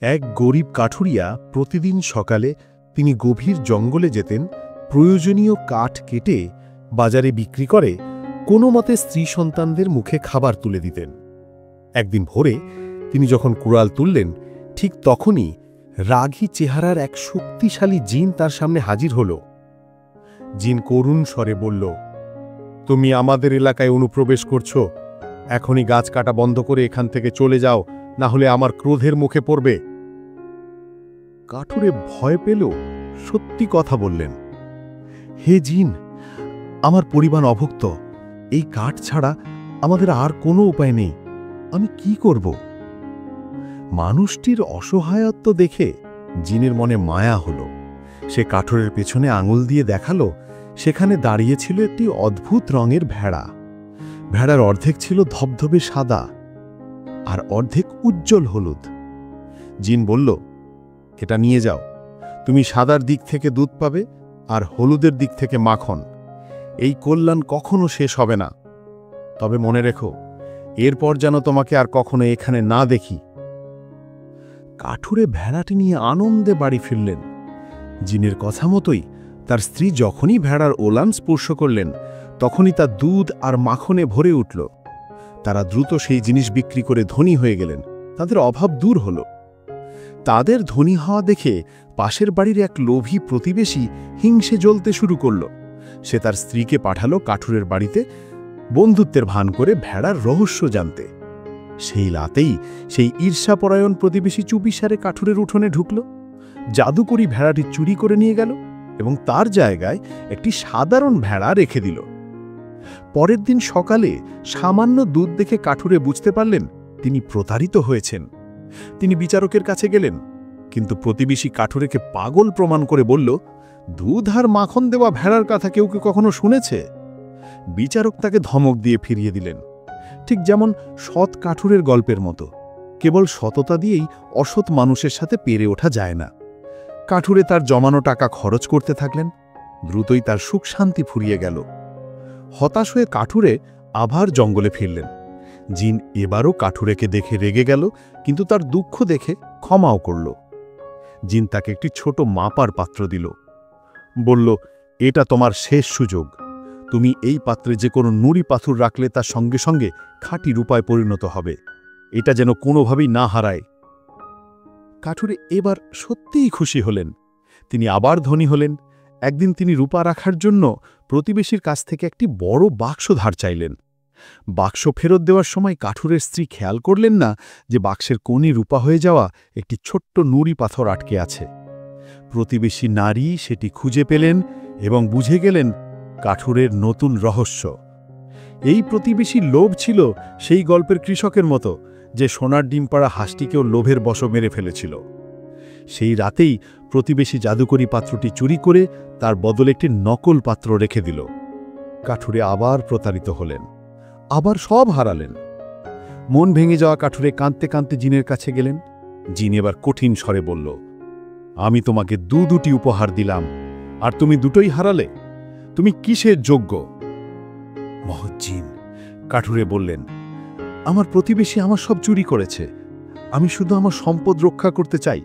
এক গরিব কাঠুরিয়া প্রতিদিন সকালে তিনি গভীর জঙ্গলে যেতেন, প্রয়োজনীয় কাঠ কেটে বাজারে বিক্রি করে কোনো মতে স্ত্রী সন্তানদের মুখে খাবার তুলে দিতেন। একদিন ভোরে তিনি যখন কুড়াল তুললেন, ঠিক তখনই রাগী চেহারার এক শক্তিশালী জিন তার সামনে হাজির হল। জিন করুণ স্বরে বলল, তুমি আমাদের এলাকায় অনুপ্রবেশ করছো, এখনই গাছ কাটা বন্ধ করে এখান থেকে চলে যাও, না হলে আমার ক্রোধের মুখে পড়বে। কাঠুরে ভয় পেল, সত্যি কথা বললেন, হে জিন, আমার পরিবার অভুক্ত, এই কাঠ ছাড়া আমাদের আর কোনো উপায় নেই, আমি কি করব? মানুষটির অসহায়ত্ব দেখে জিনের মনে মায়া হল। সে কাঠুরের পেছনে আঙুল দিয়ে দেখালো, সেখানে দাঁড়িয়েছিল একটি অদ্ভুত রঙের ভেড়া। ভেড়ার অর্ধেক ছিল ধবধবে সাদা আর অর্ধেক উজ্জ্বল হলুদ। জিন বলল, এটা নিয়ে যাও, তুমি সাদার দিক থেকে দুধ পাবে আর হলুদের দিক থেকে মাখন। এই কল্যাণ কখনো শেষ হবে না, তবে মনে রেখো, এরপর যেন তোমাকে আর কখনো এখানে না দেখি। কাঠুরে ভেড়াটি নিয়ে আনন্দে বাড়ি ফিরলেন। জিনের কথা মতোই তার স্ত্রী যখনই ভেড়ার ওলান স্পর্শ করলেন, তখনই তা দুধ আর মাখনে ভরে উঠল। তারা দ্রুত সেই জিনিস বিক্রি করে ধনী হয়ে গেলেন, তাদের অভাব দূর হল। তাদের ধনী হওয়া দেখে পাশের বাড়ির এক লোভী প্রতিবেশী হিংসে জ্বলতে শুরু করল। সে তার স্ত্রীকে পাঠালো কাঠুরের বাড়িতে বন্ধুত্বের ভান করে ভেড়ার রহস্য জানতে। সেই রাতেই সেই ঈর্ষাপরায়ণ প্রতিবেশী চুপিসারে কাঠুরের উঠোনে ঢুকল, জাদুকরি ভেড়াটি চুরি করে নিয়ে গেল এবং তার জায়গায় একটি সাধারণ ভেড়া রেখে দিল। পরের দিন সকালে সামান্য দুধ দেখে কাঠুরে বুঝতে পারলেন তিনি প্রতারিত হয়েছেন। তিনি বিচারকের কাছে গেলেন, কিন্তু প্রতিবেশী কাঠুরেকে পাগল প্রমাণ করে বলল, দুধ আর মাখন দেওয়া ভেড়ার কথা কেউ কি কখনো শুনেছে? বিচারক তাকে ধমক দিয়ে ফিরিয়ে দিলেন, ঠিক যেমন সৎ কাঠুরের গল্পের মতো। কেবল সততা দিয়েই অসৎ মানুষের সাথে পেরে ওঠা যায় না। কাঠুরে তার জমানো টাকা খরচ করতে থাকলেন, দ্রুতই তার সুখ শান্তি ফুরিয়ে গেল। হতাশ হয়ে কাঠুরে আবার জঙ্গলে ফিরলেন। জিন এবারও কাঠুরেকে দেখে রেগে গেল, কিন্তু তার দুঃখ দেখে ক্ষমাও করল। জিন তাকে একটি ছোট মাপার পাত্র দিল, বলল, এটা তোমার শেষ সুযোগ। তুমি এই পাত্রে যে কোনো নুড়ি পাথর রাখলে তার সঙ্গে সঙ্গে খাঁটি রূপায় পরিণত হবে, এটা যেন কোনোভাবেই না হারায়। কাঠুরে এবার সত্যিই খুশি হলেন। তিনি আবার ধনী হলেন। একদিন তিনি রূপা রাখার জন্য প্রতিবেশীর কাছ থেকে একটি বড় বাক্স ধার চাইলেন। বাক্স ফেরত দেওয়ার সময় কাঠুরের স্ত্রী খেয়াল করলেন না যে বাক্সের কোণে রূপা হয়ে যাওয়া একটি ছোট্ট নুড়ি পাথর আটকে আছে। প্রতিবেশী নারী সেটি খুঁজে পেলেন এবং বুঝে গেলেন কাঠুরের নতুন রহস্য। এই প্রতিবেশীর লোভ ছিল সেই গল্পের কৃষকের মতো, যে সোনার ডিম পাড়া হাঁসটিকেও লোভের বশ মেরে ফেলেছিল। সেই রাতেই প্রতিবেশী জাদুকরি পাত্রটি চুরি করে তার বদলে একটি নকল পাত্র রেখে দিল। কাঠুরে আবার প্রতারিত হলেন, আবার সব হারালেন। মন ভেঙে যাওয়া কাঠুরে কাঁদতে কাঁদতে জিনের কাছে গেলেন। জিন এবার কঠিন স্বরে বলল, আমি তোমাকে দুটি উপহার দিলাম, আর তুমি দুটোই হারালে। তুমি কিসের যোগ্য? মহৎ জিন, কাঠুরে বললেন, আমার প্রতিবেশী আমার সব চুরি করেছে, আমি শুধু আমার সম্পদ রক্ষা করতে চাই।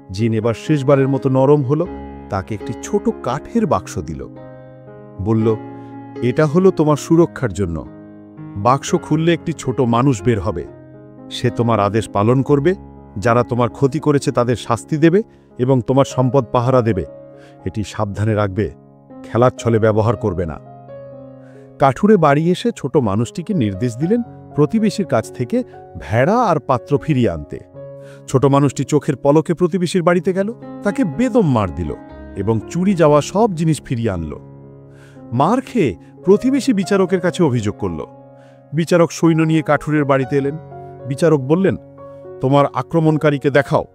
জিন এবার শেষবারের মতো নরম হল, তাকে একটি ছোট কাঠের বাক্স দিল, বলল, এটা হলো তোমার সুরক্ষার জন্য। বাক্স খুললে একটি ছোট মানুষ বের হবে, সে তোমার আদেশ পালন করবে, যারা তোমার ক্ষতি করেছে তাদের শাস্তি দেবে এবং তোমার সম্পদ পাহারা দেবে। এটি সাবধানে রাখবে, খেলার ছলে ব্যবহার করবে না। কাঠুরে বাড়ি এসে ছোট মানুষটিকে নির্দেশ দিলেন প্রতিবেশীর কাছ থেকে ভেড়া আর পাত্র ফিরিয়ে আনতে। ছোট মানুষটি চোখের পলকে প্রতিবেশীর বাড়িতে গেল, তাকে বেদম মার দিল এবং চুরি যাওয়া সব জিনিস ফিরিয়ে আনল। মার খেয়ে প্রতিবেশী বিচারকের কাছে অভিযোগ করল। বিচারক সৈন্য নিয়ে কাঠুরের বাড়িতে এলেন। বিচারক বললেন, তোমার আক্রমণকারীকে দেখাও।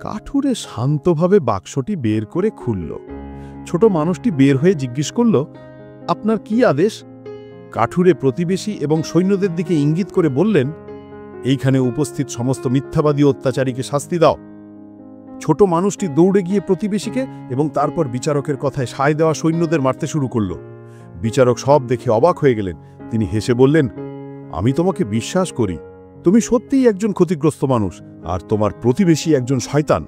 কাঠুরে শান্তভাবে বাক্সটি বের করে খুলল। ছোট মানুষটি বের হয়ে জিজ্ঞেস করল, আপনার কি আদেশ? কাঠুরে প্রতিবেশী এবং সৈন্যদের দিকে ইঙ্গিত করে বললেন, এইখানে উপস্থিত সমস্ত মিথ্যাবাদী অত্যাচারীকে শাস্তি দাও। ছোট মানুষটি দৌড়ে গিয়ে প্রতিবেশীকে এবং তারপর বিচারকের কথায় সায় দেওয়া সৈন্যদের মারতে শুরু করল। বিচারক সব দেখে অবাক হয়ে গেলেন। তিনি হেসে বললেন, আমি তোমাকে বিশ্বাস করি, তুমি সত্যিই একজন ক্ষতিগ্রস্ত মানুষ, আর তোমার প্রতিবেশী একজন শয়তান।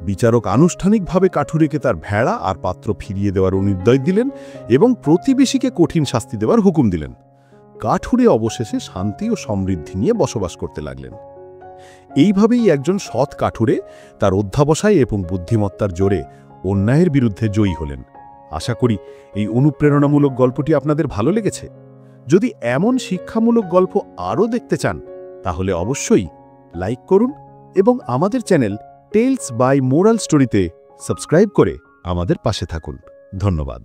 বিচারক আনুষ্ঠানিকভাবে কাঠুরেকে তার ভেড়া আর পাত্র ফিরিয়ে দেওয়ার নির্দেশ দিলেন এবং প্রতিবেশীকে কঠিন শাস্তি দেওয়ার হুকুম দিলেন। কাঠুরে অবশেষে শান্তি ও সমৃদ্ধি নিয়ে বসবাস করতে লাগলেন। এইভাবেই একজন সৎ কাঠুরে তার অধ্যাবসায় এবং বুদ্ধিমত্তার জোরে অন্যায়ের বিরুদ্ধে জয়ী হলেন। আশা করি এই অনুপ্রেরণামূলক গল্পটি আপনাদের ভালো লেগেছে। যদি এমন শিক্ষামূলক গল্প আরও দেখতে চান, তাহলে অবশ্যই লাইক করুন এবং আমাদের চ্যানেল টেলস বাই মোরাল স্টোরিতে সাবস্ক্রাইব করে আমাদের পাশে থাকুন। ধন্যবাদ।